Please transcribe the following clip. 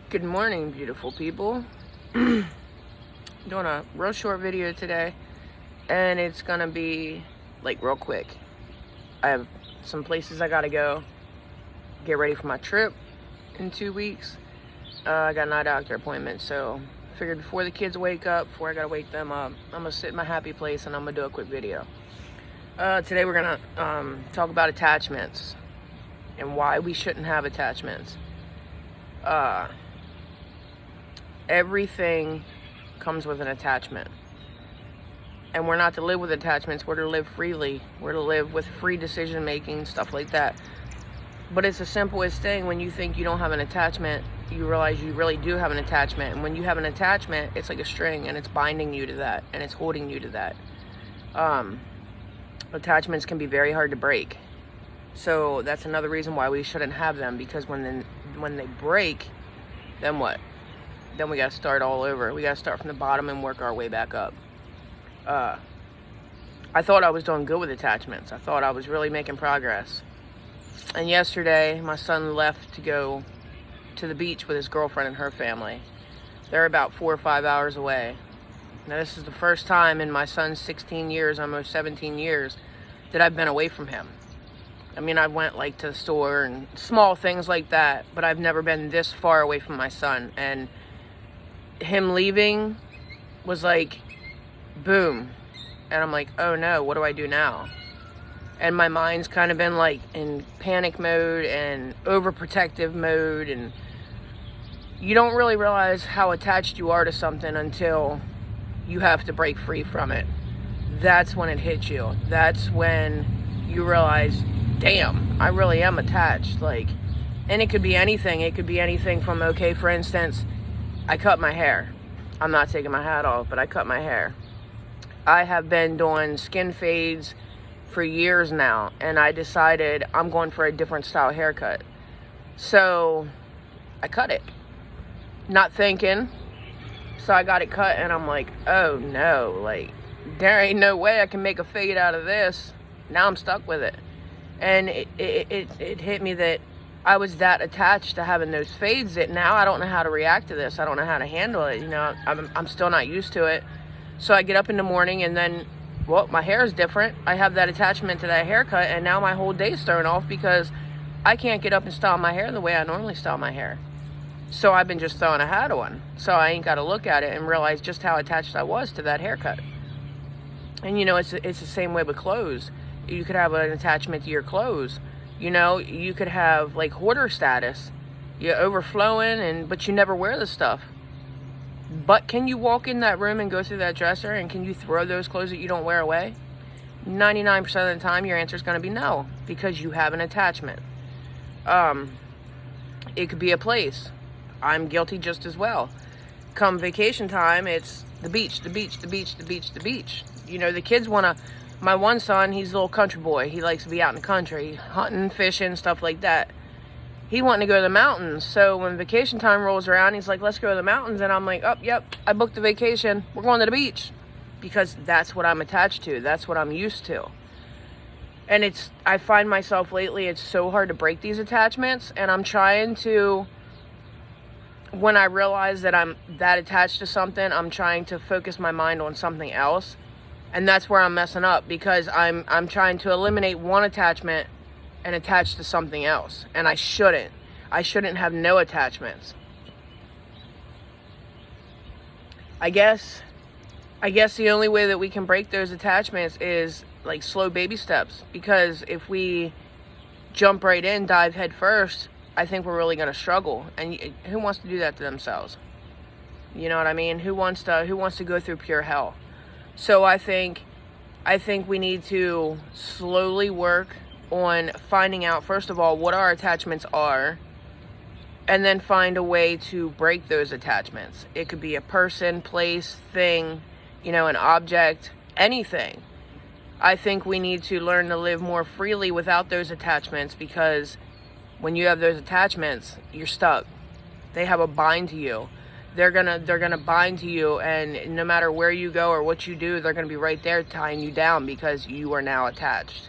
Good morning, beautiful people. Doing a real short video today, and it's gonna be like real quick. I have some places I gotta go, get ready for my trip in 2 weeks. I got an eye doctor appointment, so figured before the kids wake up, before I gotta wake them up, I'm gonna sit in my happy place and I'm gonna do a quick video. Today we're gonna talk about attachments and why we shouldn't have attachments. Everything comes with an attachment. And we're not to live with attachments, we're to live freely. We're to live with free decision making, stuff like that. But it's the simplest thing. When you think you don't have an attachment, you realize you really do have an attachment. And when you have an attachment, it's like a string and it's binding you to that and it's holding you to that. Attachments can be very hard to break. So that's another reason why we shouldn't have them, because when they break, then what? Then we gotta start all over. We gotta start from the bottom and work our way back up. I thought I was doing good with attachments. I thought I was really making progress. And yesterday, my son left to go to the beach with his girlfriend and her family. They're about 4 or 5 hours away. Now, this is the first time in my son's 16 years, almost 17 years, that I've been away from him. I mean, I went like to the store and small things like that, but I've never been this far away from my son. And him leaving was like, boom. And I'm like, oh no, what do I do now? And my mind's kind of been like in panic mode and overprotective mode. And you don't really realize how attached you are to something until you have to break free from it. That's when it hits you. That's when you realize, damn, I really am attached. And it could be anything. It could be anything from, okay, for instance, I cut my hair. I'm not taking my hat off, but I cut my hair. I have been doing skin fades for years now, and I decided I'm going for a different style haircut. So I cut it, not thinking. So I got it cut, and I'm like, oh no, there ain't no way I can make a fade out of this. Now I'm stuck with it. And it hit me that I was that attached to having those fades that now I don't know how to react to this. I don't know how to handle it. I'm still not used to it. So I get up in the morning and then, well, my hair is different. I have that attachment to that haircut, and now my whole day's thrown off because I can't get up and style my hair the way I normally style my hair. So I've been just throwing a hat on. So I ain't got to look at it and realize just how attached I was to that haircut. And it's the same way with clothes. You could have an attachment to your clothes. You could have like hoarder status. You're overflowing, but you never wear the stuff. But can you walk in that room and go through that dresser, and can you throw those clothes that you don't wear away? 99% of the time, your answer is going to be no, because you have an attachment. It could be a place. I'm guilty just as well. Come vacation time, it's the beach, the beach, the beach, the beach, the beach. The kids want to... My one son, he's a little country boy. He likes to be out in the country, hunting, fishing, stuff like that. He wanted to go to the mountains. So when vacation time rolls around, he's like, let's go to the mountains. And I'm like, oh, yep, I booked the vacation. We're going to the beach. Because that's what I'm attached to. That's what I'm used to. And I find myself lately, it's so hard to break these attachments. And I'm trying to, when I realize that I'm that attached to something, I'm trying to focus my mind on something else. And that's where I'm messing up, because I'm trying to eliminate one attachment and attach to something else. And I shouldn't. I shouldn't have no attachments. I guess the only way that we can break those attachments is like slow baby steps. Because if we jump right in, dive head first, I think we're really going to struggle. And who wants to do that to themselves? You know what I mean? Who wants to go through pure hell? So I think we need to slowly work on finding out, first of all, what our attachments are, and then find a way to break those attachments. It could be a person, place, thing, an object, anything. I think we need to learn to live more freely without those attachments, because when you have those attachments, you're stuck. They have a bind to you. They're gonna bind to you, and no matter where you go or what you do, they're gonna be right there tying you down because you are now attached.